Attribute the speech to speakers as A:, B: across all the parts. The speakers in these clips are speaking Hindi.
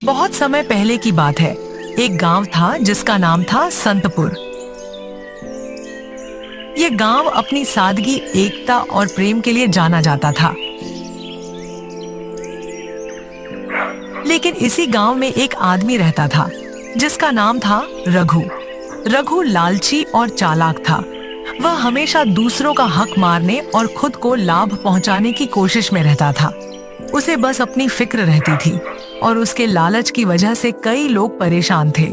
A: बहुत समय पहले की बात है। एक गांव था जिसका नाम था संतपुर। ये गांव अपनी सादगी, एकता और प्रेम के लिए जाना जाता था। लेकिन इसी गांव में एक आदमी रहता था जिसका नाम था रघु। रघु लालची और चालाक था। वह हमेशा दूसरों का हक मारने और खुद को लाभ पहुंचाने की कोशिश में रहता था। उसे बस अपनी फिक्र रहती थी और उसके लालच की वजह से कई लोग परेशान थे।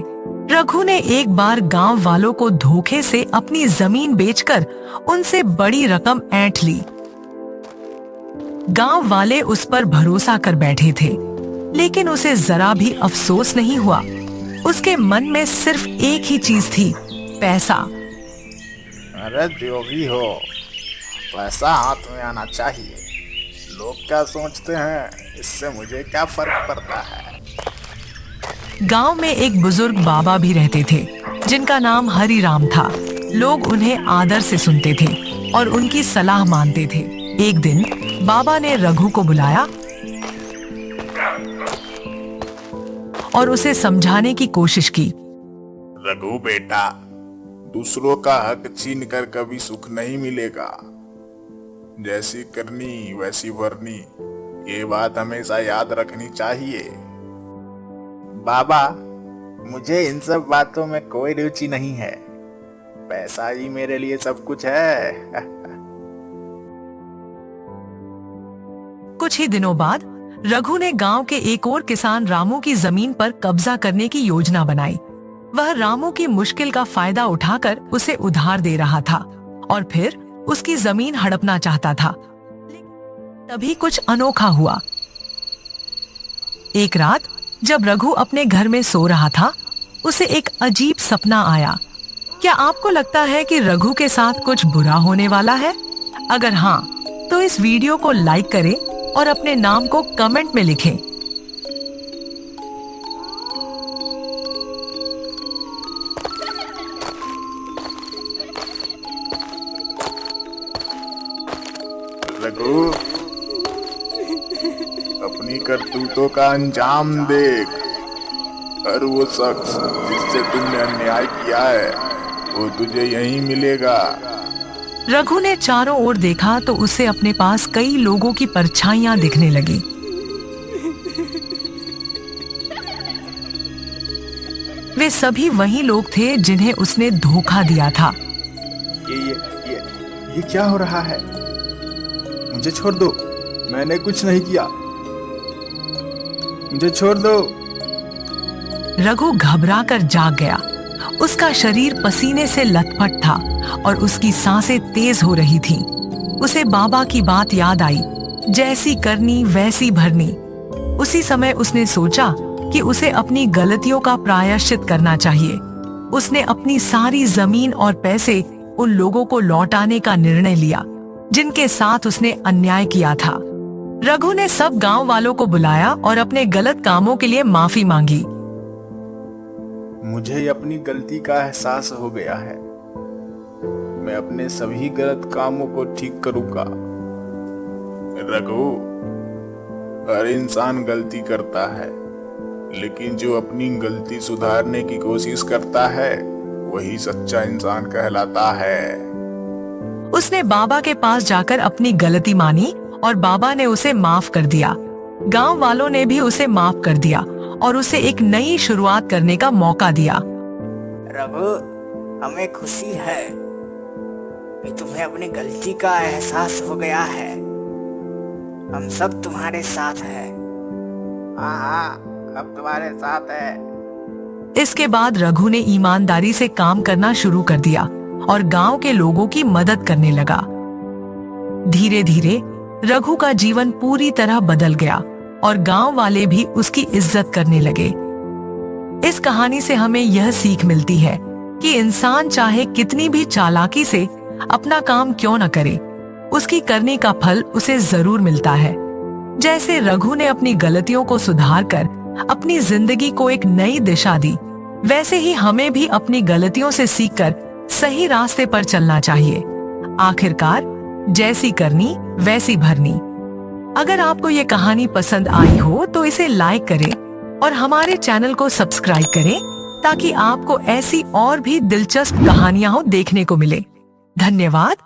A: रघु ने एक बार गांव वालों को धोखे से अपनी जमीन बेचकर उनसे बड़ी रकम ऐंठ ली। गांव वाले उस पर भरोसा कर बैठे थे, लेकिन उसे जरा भी अफसोस नहीं हुआ। उसके मन में सिर्फ एक ही चीज थी, पैसा।
B: अरे जो भी हो, पैसा हाथ में आना चाहिए। लोग क्या सोचते हैं, इससे मुझे क्या फर्क पड़ता है।
A: गांव में एक बुजुर्ग बाबा भी रहते थे जिनका नाम हरि राम था। लोग उन्हें आदर से सुनते थे और उनकी सलाह मानते थे। एक दिन बाबा ने रघु को बुलाया और उसे समझाने की कोशिश की।
B: रघु बेटा, दूसरों का हक छीन कर कभी सुख नहीं मिलेगा। जैसी करनी वैसी भरनी, ये बात हमेशा याद रखनी चाहिए। बाबा, मुझे इन सब बातों में कोई रुचि नहीं है। पैसा ही मेरे लिए सब कुछ है।
A: कुछ ही दिनों बाद रघु ने गांव के एक और किसान रामू की जमीन पर कब्जा करने की योजना बनाई। वह रामू की मुश्किल का फायदा उठाकर उसे उधार दे रहा था और फिर उसकी जमीन हड़पना चाहता था। तभी कुछ अनोखा हुआ। एक रात जब रघु अपने घर में सो रहा था, उसे एक अजीब सपना आया। क्या आपको लगता है कि रघु के साथ कुछ बुरा होने वाला है? अगर हाँ, तो इस वीडियो को लाइक करें और अपने नाम को कमेंट में लिखें।
B: रघु, अपनी करतूतों का अंजाम देख। और वो शख्स जिससे तुमने अन्याय किया है, वो तुझे यहीं मिलेगा।
A: रघु ने चारों ओर देखा तो उसे अपने पास कई लोगों की परछाइयां दिखने लगी। वे सभी वही लोग थे जिन्हें उसने धोखा दिया था।
B: ये क्या हो रहा है? मुझे छोड़ दो, मैंने कुछ नहीं किया। मुझे छोड़ दो।
A: रघु घबरा कर जाग गया। उसका शरीर पसीने से लथपथ था और उसकी सांसें तेज हो रही थीं। उसे बाबा की बात याद आई, जैसी करनी वैसी भरनी। उसी समय उसने सोचा कि उसे अपनी गलतियों का प्रायश्चित करना चाहिए। उसने अपनी सारी जमीन और पैसे उन लोगों को लौटाने का निर्णय लिया जिनके साथ उसने अन्याय किया था। रघु ने सब गांव वालों को बुलाया और अपने गलत कामों के लिए माफी मांगी।
B: मुझे अपनी गलती का एहसास हो गया है। मैं अपने सभी गलत कामों को ठीक करूंगा। रघु, हर इंसान गलती करता है, लेकिन जो अपनी गलती सुधारने की कोशिश करता है, वही सच्चा इंसान कहलाता है।
A: उसने बाबा के पास जाकर अपनी गलती मानी और बाबा ने उसे माफ कर दिया। गांव वालों ने भी उसे माफ कर दिया और उसे एक नई शुरुआत करने का मौका दिया।
C: रघु, हमें खुशी है कि तुम्हें अपनी गलती का एहसास हो गया है। हम सब तुम्हारे साथ हैं। हाँ, हम तुम्हारे साथ हैं।
A: इसके बाद रघु ने ईमानदारी से काम करना शुरू कर दिया और गांव के लोगों की मदद करने लगा। धीरे धीरे रघु का जीवन पूरी तरह बदल गया और गांव वाले भी उसकी इज्जत करने लगे। इस कहानी से हमें यह सीख मिलती है कि इंसान चाहे कितनी भी चालाकी से अपना काम क्यों न करे, उसकी करने का फल उसे जरूर मिलता है। जैसे रघु ने अपनी गलतियों को सुधार कर अपनी जिंदगी को एक नई दिशा दी, वैसे ही हमें भी अपनी गलतियों से सीखकर सही रास्ते पर चलना चाहिए। आखिरकार जैसी करनी वैसी भरनी। अगर आपको ये कहानी पसंद आई हो तो इसे लाइक करें, और हमारे चैनल को सब्सक्राइब करें ताकि आपको ऐसी और भी दिलचस्प कहानियां हो देखने को मिले। धन्यवाद।